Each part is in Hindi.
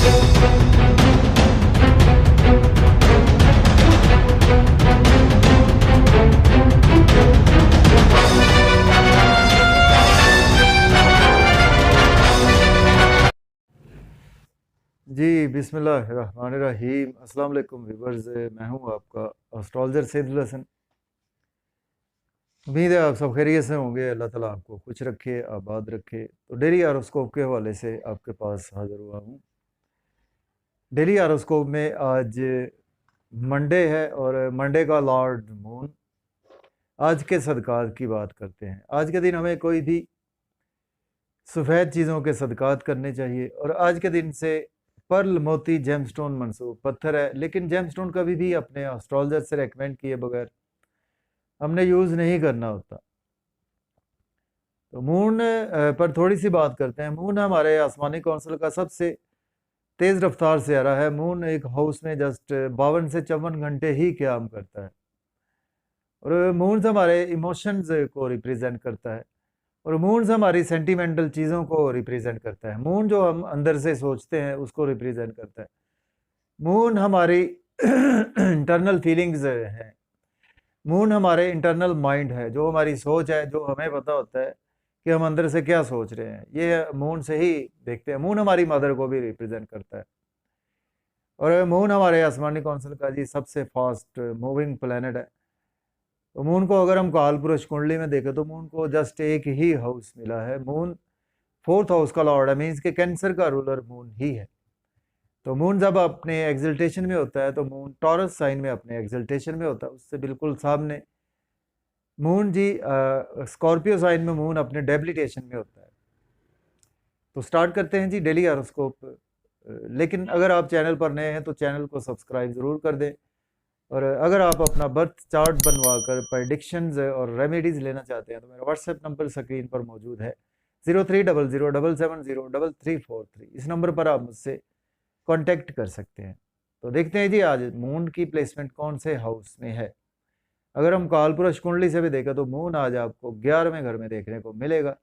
जी बिस्मिल्लाहिर्रहमानिर्रहीम। अस्सलाम वालेकुम व्यूअर्स, मैं हूं आपका एस्ट्रोलॉजर सैदुल हसन। उम्मीद है आप सब खैरियत से होंगे। अल्लाह ताला आपको खुश रखे, आबाद रखे। तो डेली हॉरोस्कोप के हवाले से आपके पास हाजिर हुआ हूं। डेली हॉरोस्कोप में आज मंडे है और मंडे का लॉर्ड मून। आज के सदकात की बात करते हैं। आज के दिन हमें कोई भी सफ़ेद चीज़ों के सदकात करने चाहिए। और आज के दिन से पर्ल, मोती, जेमस्टोन मंसूब पत्थर है, लेकिन जेमस्टोन कभी भी अपने एस्ट्रोलॉजर से रेकमेंड किए बगैर हमने यूज़ नहीं करना होता। तो मून पर थोड़ी सी बात करते हैं। मून हमारे आसमानी कौंसिल का सबसे तेज़ रफ्तार सियारा है। मून एक हाउस में जस्ट 52 से 54 घंटे ही क़याम करता है। और मून हमारे इमोशंस को रिप्रेजेंट करता है और मून हमारी सेंटिमेंटल चीज़ों को रिप्रेजेंट करता है। मून जो हम अंदर से सोचते हैं उसको रिप्रेजेंट करता है। मून हमारी इंटरनल फीलिंग्स हैं। मून हमारे इंटरनल माइंड है, जो हमारी सोच है, जो हमें पता होता है कि हम अंदर से क्या सोच रहे हैं। ये मून से ही देखते हैं। मून हमारी मदर को भी रिप्रेजेंट करता है। और मून हमारे आसमानी कौंसिल का जी सबसे फास्ट मूविंग प्लैनेट है। तो मून को अगर हम कालपुरुष कुंडली में देखें तो मून को जस्ट एक ही हाउस मिला है। मून 4th हाउस का लॉर्ड है, मीन्स के कैंसर का रूलर मून ही है। तो मून जब अपने एक्सल्टेशन में होता है तो मून टॉरस साइन में अपने एक्सल्टेशन में होता है, उससे बिल्कुल सामने मून जी स्कॉर्पियो साइन में मून अपने डेबिलिटेशन में होता है। तो स्टार्ट करते हैं जी डेली हॉरोस्कोप। लेकिन अगर आप चैनल पर नए हैं तो चैनल को सब्सक्राइब ज़रूर कर दें। और अगर आप अपना बर्थ चार्ट बनवा कर प्रडिक्शंस और रेमेडीज़ लेना चाहते हैं तो मेरा व्हाट्सएप नंबर स्क्रीन पर मौजूद है 0300770343। इस नंबर पर आप मुझसे कांटेक्ट कर सकते हैं। तो देखते हैं जी आज मून की प्लेसमेंट कौन से हाउस में है। अगर हम कालपुरुष कुंडली से भी देखें तो मून आज आपको 11वें घर में देखने को मिलेगा।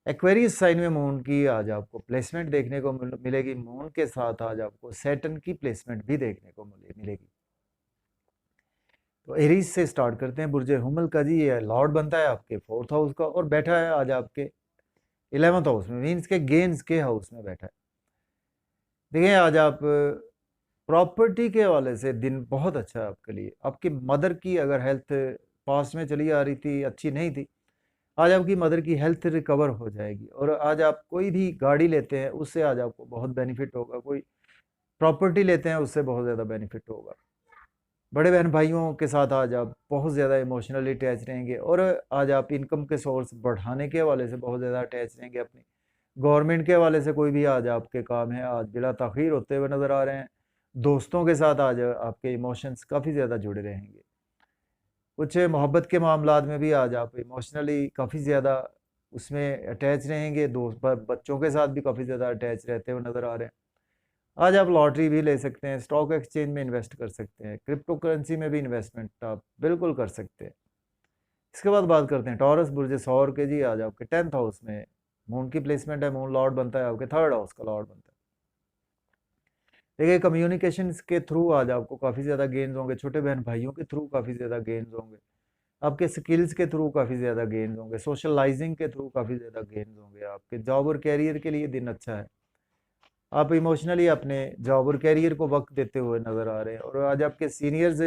एक्वेरियस साइन में मून की आज आपको प्लेसमेंट देखने को मिलेगी। मून के साथ आज आपको सैटर्न की प्लेसमेंट भी देखने को मिलेगी। तो एरीज से स्टार्ट करते हैं। बुर्ज हुमल का जी ये लॉर्ड बनता है आपके 4th हाउस का और बैठा है आज आपके 11th हाउस में, मीन्स के गेन्स के हाउस में बैठा है। देखिए आज आप प्रॉपर्टी के हवाले से दिन बहुत अच्छा है आपके लिए। आपकी मदर की अगर हेल्थ पास्ट में चली आ रही थी, अच्छी नहीं थी, आज आपकी मदर की हेल्थ रिकवर हो जाएगी। और आज आप कोई भी गाड़ी लेते हैं उससे आज आपको बहुत बेनिफिट होगा। कोई प्रॉपर्टी लेते हैं उससे बहुत ज़्यादा बेनिफिट होगा। बड़े बहन भाइयों के साथ आज आप बहुत ज़्यादा इमोशनली अटैच रहेंगे। और आज आप इनकम के सोर्स बढ़ाने के हवाले से बहुत ज़्यादा अटैच रहेंगे। अपनी गवर्नमेंट के हवाले से कोई भी आज आपके काम है आज बिला ताख़ीर होते हुए नज़र आ रहे हैं। दोस्तों के साथ आज आपके इमोशंस काफ़ी ज़्यादा जुड़े रहेंगे। कुछ मोहब्बत के मामलात में भी आज आप इमोशनली काफ़ी ज़्यादा उसमें अटैच रहेंगे। दोस्त बच्चों के साथ भी काफ़ी ज़्यादा अटैच रहते हुए नज़र आ रहे हैं। आज आप लॉटरी भी ले सकते हैं, स्टॉक एक्सचेंज में इन्वेस्ट कर सकते हैं, क्रिप्टो करेंसी में भी इन्वेस्टमेंट आप बिल्कुल कर सकते हैं। इसके बाद बात करते हैं टॉरस बुर्ज सौर के जी। आज आपके 10th हाउस में मून की प्लेसमेंट है। मून लॉर्ड बनता है आपके 3rd हाउस का लॉर्ड बनता है। देखिए कम्युनिकेशंस के थ्रू आज आपको काफ़ी ज़्यादा गेन्स होंगे। छोटे बहन भाइयों के थ्रू काफ़ी ज़्यादा गेन्स होंगे। आपके स्किल्स के थ्रू काफ़ी ज़्यादा गेन्स होंगे। सोशलाइजिंग के थ्रू काफ़ी ज़्यादा गेन्स होंगे। आपके जॉब और कैरियर के लिए दिन अच्छा है। आप इमोशनली अपने जॉब और कैरियर को वक्त देते हुए नज़र आ रहे हैं। और आज आपके सीनियर्स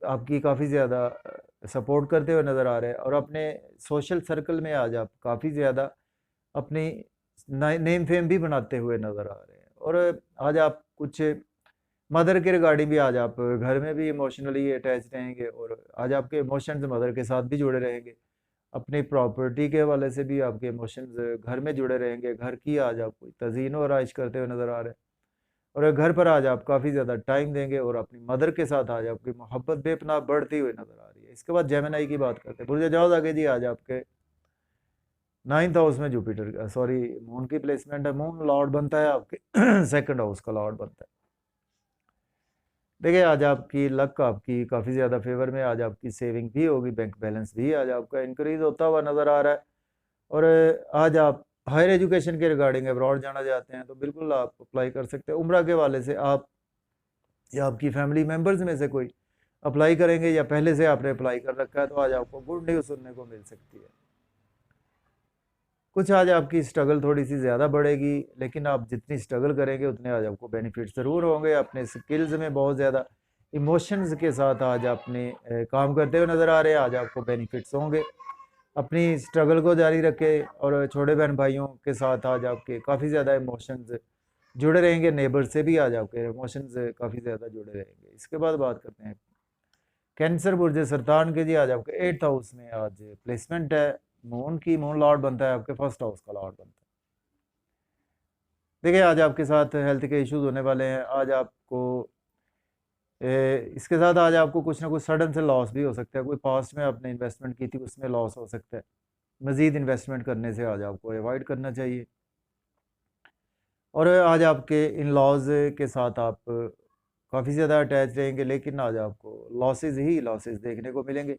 आपकी काफ़ी ज़्यादा सपोर्ट करते हुए नज़र आ रहे हैं। और अपने सोशल सर्कल में आज आप काफ़ी ज़्यादा अपनी नेम फेम भी बनाते हुए नज़र आ रहे हैं। और आज आप कुछ मदर के रिगार्डिंग भी आज आप घर में भी इमोशनली अटैच रहेंगे। और आज आपके इमोशंस मदर के साथ भी जुड़े रहेंगे। अपनी प्रॉपर्टी के हवाले से भी आपके इमोशंस घर में जुड़े रहेंगे। घर की आज आप कोई तज़ीन व आराइश करते हुए नज़र आ रहे हैं। और घर पर आज आप काफ़ी ज़्यादा टाइम देंगे और अपनी मदर के साथ आज आपकी मोहब्बत बेपनाह बढ़ती हुई नज़र आ रही है। इसके बाद जेमिनी की बात करते हैं। बुर्ज जाओ आगे जी। आज आपके 9th हाउस में जुपिटर सॉरी मून की प्लेसमेंट है। मून लॉर्ड बनता है आपके 2nd हाउस का लॉर्ड बनता है। देखिए आज आपकी लक आपकी काफ़ी ज़्यादा फेवर में। आज आपकी सेविंग भी होगी, बैंक बैलेंस भी आज आपका इंक्रीज होता हुआ नज़र आ रहा है। और आज आप हायर एजुकेशन के रिगार्डिंग अब्रॉड जाना चाहते हैं तो बिल्कुल आप अप्लाई कर सकते हैं। उम्रा के हवाले से आप या आपकी फैमिली मेम्बर्स में से कोई अप्लाई करेंगे या पहले से आपने अप्लाई कर रखा है तो आज आपको गुड न्यूज़ सुनने को मिल सकती है। कुछ आज आपकी स्ट्रगल थोड़ी सी ज़्यादा बढ़ेगी, लेकिन आप जितनी स्ट्रगल करेंगे उतने आज आपको बेनिफिट ज़रूर होंगे। अपने स्किल्स में बहुत ज़्यादा इमोशंस के साथ आज आपने काम करते हुए नज़र आ रहे हैं, आज आपको बेनिफिट्स होंगे। अपनी स्ट्रगल को जारी रखें और छोटे बहन भाइयों के साथ आज आपके काफ़ी ज़्यादा इमोशंस जुड़े रहेंगे। नेबर से भी आज आपके इमोशंस काफ़ी ज़्यादा जुड़े रहेंगे। इसके बाद बात करते हैं कैंसर बुर्ज सरतान के जी। आज आपके 8th हाउस में आज प्लेसमेंट है मून की। मून लॉर्ड बनता है आपके 1st हाउस का लॉर्ड बनता है। देखिए आज आपके साथ हेल्थ के इश्यूज होने वाले हैं। आज आपको इसके साथ आज आपको कुछ ना कुछ सडन से लॉस भी हो सकता है। कोई पास्ट में आपने इन्वेस्टमेंट की थी उसमें लॉस हो सकता है। मज़ीद इन्वेस्टमेंट करने से आज आपको अवॉइड करना चाहिए। और आज आपके इन लॉज के साथ आप काफ़ी ज़्यादा अटैच रहेंगे, लेकिन आज आपको लॉसेज ही लॉसेज देखने को मिलेंगे।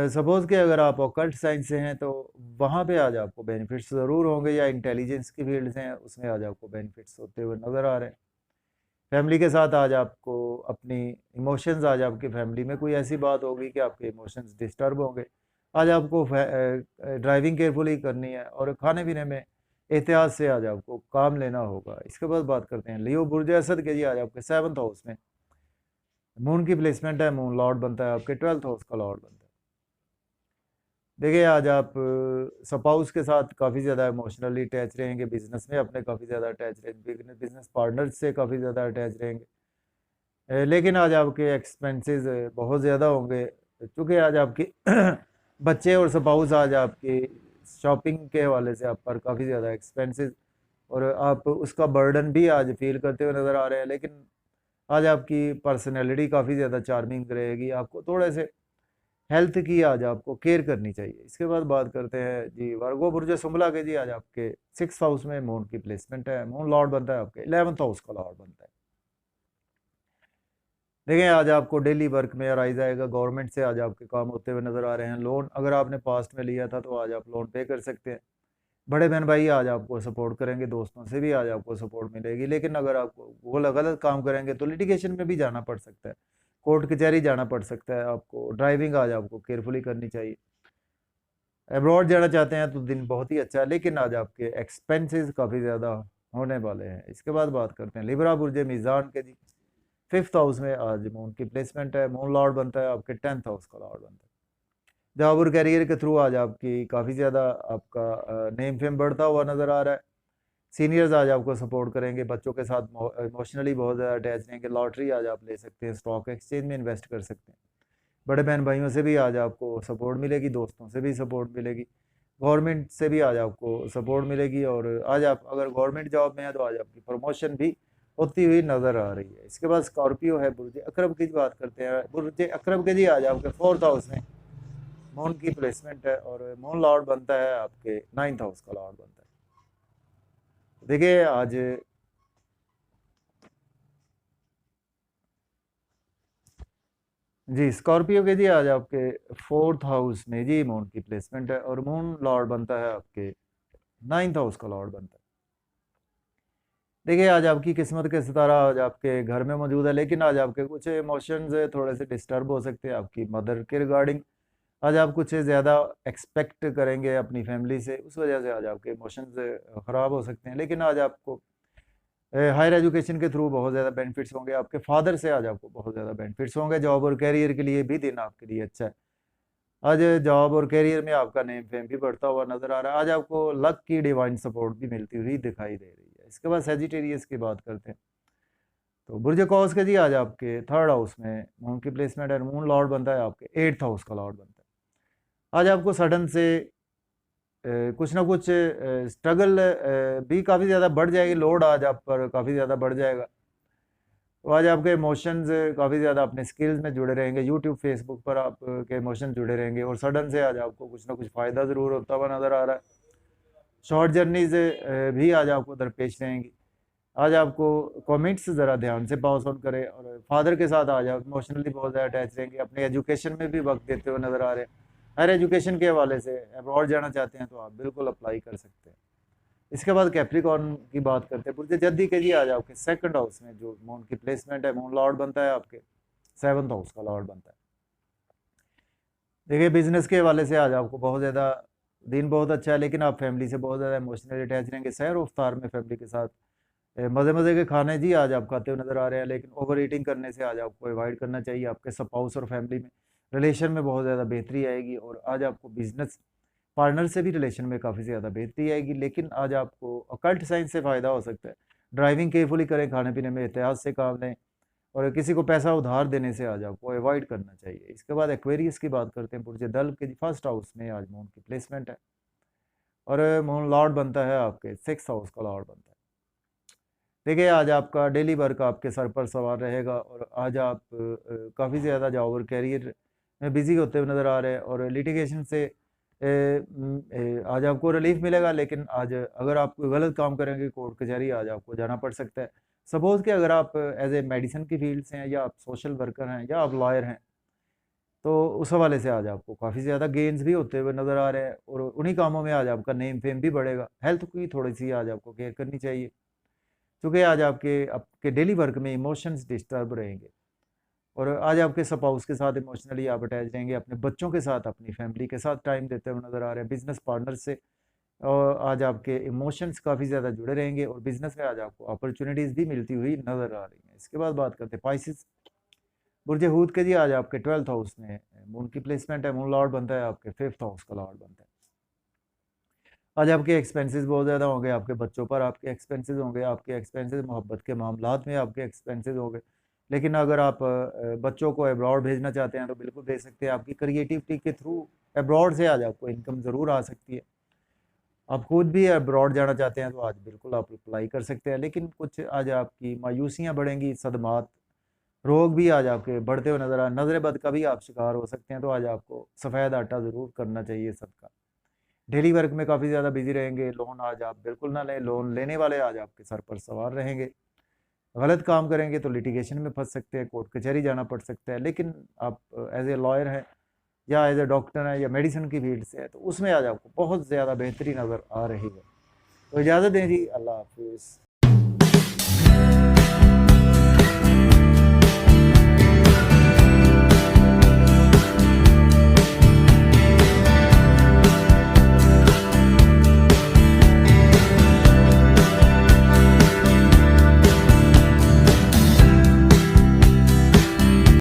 सपोज़ कि अगर आप ऑकल्ट साइंस से हैं तो वहाँ पे आज आपको बेनिफिट्स ज़रूर होंगे, या इंटेलिजेंस की फील्ड से हैं उसमें आज आपको बेनिफिट्स होते हुए नज़र आ रहे हैं। फैमिली के साथ आज आपको अपनी इमोशंस, आज आपकी फैमिली में कोई ऐसी बात होगी कि आपके इमोशंस डिस्टर्ब होंगे। आज आपको ड्राइविंग केयरफुली करनी है और खाने पीने में एहतियात से आज आपको काम लेना होगा। इसके बाद बात करते हैं लियो बुर्ज असद के जी। आज आपके 7th हाउस में मून की प्लेसमेंट है। मून लॉर्ड बनता है आपके 12th हाउस का लॉर्ड बनता है। देखिए आज आप स्पाउस के साथ काफ़ी ज़्यादा इमोशनली अटैच रहेंगे। बिजनेस में अपने काफ़ी ज़्यादा अटैच रहेंगे। बिजनेस पार्टनर्स से काफ़ी ज़्यादा अटैच रहेंगे। लेकिन आज आपके एक्सपेंसेस बहुत ज़्यादा होंगे, क्योंकि आज आपके बच्चे और स्पाउस आज आपकी शॉपिंग के हवाले से आप पर काफ़ी ज़्यादा एक्सपेंसेस और आप उसका बर्डन भी आज फील करते हुए नज़र आ रहे हैं। लेकिन आज आपकी पर्सनैलिटी काफ़ी ज़्यादा चार्मिंग रहेगी। आपको थोड़े से हेल्थ की आज आपको केयर करनी चाहिए। इसके बाद बात करते हैं जी वर्गो बुर्ज सुमला के जी। आज आपके 6th हाउस में मून की प्लेसमेंट है। मून लॉर्ड बनता है आपके 11th हाउस का लॉर्ड बनता है। देखिए आज आपको डेली वर्क में राइज आएगा। गवर्नमेंट से आज आपके काम होते हुए नज़र आ रहे हैं। लोन अगर आपने पास्ट में लिया था तो आज आप लोन पे कर सकते हैं। बड़े बहन भाई आज आपको सपोर्ट करेंगे। दोस्तों से भी आज आपको सपोर्ट मिलेगी। लेकिन अगर आप वो गलत काम करेंगे तो लिटिगेशन में भी जाना पड़ सकता है, कोर्ट कचहरी जाना पड़ सकता है आपको। ड्राइविंग आज आपको केयरफुली करनी चाहिए। अब्रॉड जाना चाहते हैं तो दिन बहुत ही अच्छा है, लेकिन आज आपके एक्सपेंसेस काफ़ी ज़्यादा होने वाले हैं। इसके बाद बात करते हैं लिब्रा बुर्ज मीज़ान के जी। 5th हाउस में आज मून की प्लेसमेंट है। मून लॉर्ड बनता है आपके 10th हाउस का लॉर्ड बनता है। जॉब और कैरियर के थ्रू आज आपकी काफ़ी ज़्यादा आपका नेम फेम बढ़ता हुआ नज़र आ रहा है। सीनियर्स आज आपको सपोर्ट करेंगे। बच्चों के साथ इमोशनली बहुत ज़्यादा अटैच रहेंगे। लॉटरी आज आप ले सकते हैं, स्टॉक एक्सचेंज में इन्वेस्ट कर सकते हैं। बड़े बहन भाइयों से भी आज आपको सपोर्ट मिलेगी। दोस्तों से भी सपोर्ट मिलेगी। गवर्नमेंट से भी आज आपको सपोर्ट मिलेगी। और आज आप अगर गवर्नमेंट जॉब में है तो आज आपकी प्रमोशन भी होती हुई नज़र आ रही है। इसके बाद स्कॉर्पियो है बुर्ज अकरब की बात करते हैं। बुर्ज अकरब के जी आज आपके 4th हाउस में मून की प्लेसमेंट है और मून लॉर्ड बनता है आपके 9th हाउस का लॉर्ड बनता है। देखिए आज जी स्कॉर्पियो के जी आज आपके 4th हाउस में जी मून की प्लेसमेंट है और मून लॉर्ड बनता है आपके 9th हाउस का लॉर्ड बनता है। देखिए आज आपकी किस्मत के सितारा आज आपके घर में मौजूद है, लेकिन आज आपके कुछ इमोशंस थोड़े से डिस्टर्ब हो सकते हैं आपकी मदर के रिगार्डिंग। आज आप कुछ ज़्यादा एक्सपेक्ट करेंगे अपनी फैमिली से, उस वजह से आज आपके इमोशंस ख़राब हो सकते हैं। लेकिन आज आपको हायर एजुकेशन के थ्रू बहुत ज़्यादा बेनिफिट्स होंगे। आपके फादर से आज आपको बहुत ज़्यादा बेनिफिट्स होंगे। जॉब और कैरियर के लिए भी दिन आपके लिए अच्छा है। आज जॉब और कैरियर में आपका नेम फेम भी बढ़ता हुआ नज़र आ रहा है। आज आपको लक की डिवाइन सपोर्ट भी मिलती हुई दिखाई दे रही है। इसके बाद सेजिटेरियस की बात करते हैं तो बुर्ज कौस के जी आज आपके 3rd हाउस में मून की प्लेसमेंट है। मून लॉर्ड बनता है आपके 8th हाउस का लॉर्ड बनता है। आज आपको सडन से कुछ ना कुछ स्ट्रगल भी काफ़ी ज़्यादा बढ़ जाएगी। लोड आज आप पर काफ़ी ज़्यादा बढ़ जाएगा। तो आज आपके इमोशंस काफ़ी ज़्यादा अपने स्किल्स में जुड़े रहेंगे। यूट्यूब फेसबुक पर आपके इमोशन जुड़े रहेंगे और सडन से आज आपको कुछ ना कुछ फ़ायदा ज़रूर होता हुआ नज़र आ रहा है। शॉर्ट जर्नीज भी आज आपको दरपेश रहेंगी। आज आपको कमेंट्स ज़रा ध्यान से पास ऑन करें और फादर के साथ आज आप इमोशनली बहुत ज़्यादा अटैच रहेंगे। अपने एजुकेशन में भी वक्त देते हुए नज़र आ रहे हैं। हायर एजुकेशन के हवाले से अब्रॉड जाना चाहते हैं तो आप बिल्कुल अप्लाई कर सकते हैं। इसके बाद कैप्रिकॉर्न की बात करते हैं। पुरजे जद्दी के जी आज आपके सेकंड हाउस में जो मून की प्लेसमेंट है, मून लॉर्ड बनता है आपके 7th हाउस का लॉर्ड बनता है। देखिए बिजनेस के हवाले से आज आपको बहुत ज़्यादा दिन बहुत अच्छा है, लेकिन आप फैमिली से बहुत ज़्यादा इमोशनली अटैच रहेंगे। सैर उफ्तार में फैमिली के साथ मज़े मज़े के खाने जी आज आप खाते हुए नज़र आ रहे हैं, लेकिन ओवर ईटिंग करने से आज आपको अवॉइड करना चाहिए। आपके स्पाउस और फैमिली में रिलेशन में बहुत ज़्यादा बेहतरी आएगी, और आज आपको बिजनेस पार्टनर से भी रिलेशन में काफ़ी ज़्यादा बेहतरी आएगी। लेकिन आज आपको अकल्ट साइंस से फ़ायदा हो सकता है। ड्राइविंग केयरफुली करें, खाने पीने में एहतियात से काम लें, और किसी को पैसा उधार देने से आज आपको अवॉइड करना चाहिए। इसके बाद एक्वेरियस की बात करते हैं। पुरजे दल के फर्स्ट हाउस में आज मून की प्लेसमेंट है, और मून लॉर्ड बनता है आपके 6th हाउस का लॉर्ड बनता है। देखिए आज आपका डेली वर्क आपके सर पर सवार रहेगा, और आज आप काफ़ी ज़्यादा जॉब और कैरियर में बिजी होते हुए नज़र आ रहे हैं, और लिटिगेशन से आज आपको रिलीफ मिलेगा। लेकिन आज अगर आप कोई गलत काम करेंगे, कोर्ट कचहरी आज आपको जाना पड़ सकता है। सपोज़ कि अगर आप एज ए मेडिसिन की फील्ड से हैं, या आप सोशल वर्कर हैं, या आप लॉयर हैं, तो उस हवाले से आज आपको काफ़ी ज़्यादा गेन्स भी होते हुए नज़र आ रहे हैं, और उन्हीं कामों में आज आपका नेम फेम भी बढ़ेगा। हेल्थ की थोड़ी सी आज आपको केयर करनी चाहिए, क्योंकि आज आपके डेली वर्क में इमोशंस डिस्टर्ब रहेंगे, और आज आपके स्पाउस के साथ इमोशनली आप अटैच रहेंगे। अपने बच्चों के साथ, अपनी फैमिली के साथ टाइम देते हुए नज़र आ रहे हैं। बिजनेस पार्टनर से और आज आपके इमोशंस काफ़ी ज़्यादा जुड़े रहेंगे, और बिजनेस में आज आपको अपॉर्चुनिटीज़ भी मिलती हुई नज़र आ रही हैं। इसके बाद बात करते हैं पाइसिस। बुर्ज हूत के जी आज आपके 12th हाउस में मून की प्लेसमेंट है। मून लॉर्ड बनता है आपके 5th हाउस का लॉर्ड बनता है। आज आपके एक्सपेंसेस बहुत ज़्यादा होंगे, आपके बच्चों पर आपके एक्सपेंसेस होंगे, आपके एक्सपेंसेस मोहब्बत के मामलात में आपके एक्सपेंसेस होंगे। लेकिन अगर आप बच्चों को अब्रॉड भेजना चाहते हैं तो बिल्कुल भेज सकते हैं। आपकी क्रिएटिविटी के थ्रू अब्रॉड से आज आपको इनकम ज़रूर आ सकती है। आप खुद भी अब्रॉड जाना चाहते हैं तो आज बिल्कुल आप अप्लाई कर सकते हैं। लेकिन कुछ आज आपकी मायूसियाँ बढ़ेंगी, सदमात, रोग भी आज आपके बढ़ते हुए नज़र नज़र बद का भी आप शिकार हो सकते हैं। तो आज आपको सफ़ेद आटा ज़रूर करना चाहिए सबका। डेली वर्क में काफ़ी ज़्यादा बिजी रहेंगे। लोन आज आप बिल्कुल ना लें, लोन लेने वाले आज आपके सर पर सवार रहेंगे। गलत काम करेंगे तो लिटिगेशन में फंस सकते हैं, कोर्ट कचहरी जाना पड़ सकता है। लेकिन आप एज ए लॉयर हैं, या एज ए डॉक्टर हैं, या मेडिसिन की फील्ड से है, तो उसमें आज आपको बहुत ज़्यादा बेहतरी नज़र आ रही है। तो इजाज़त दें जी, अल्लाह हाफिज़।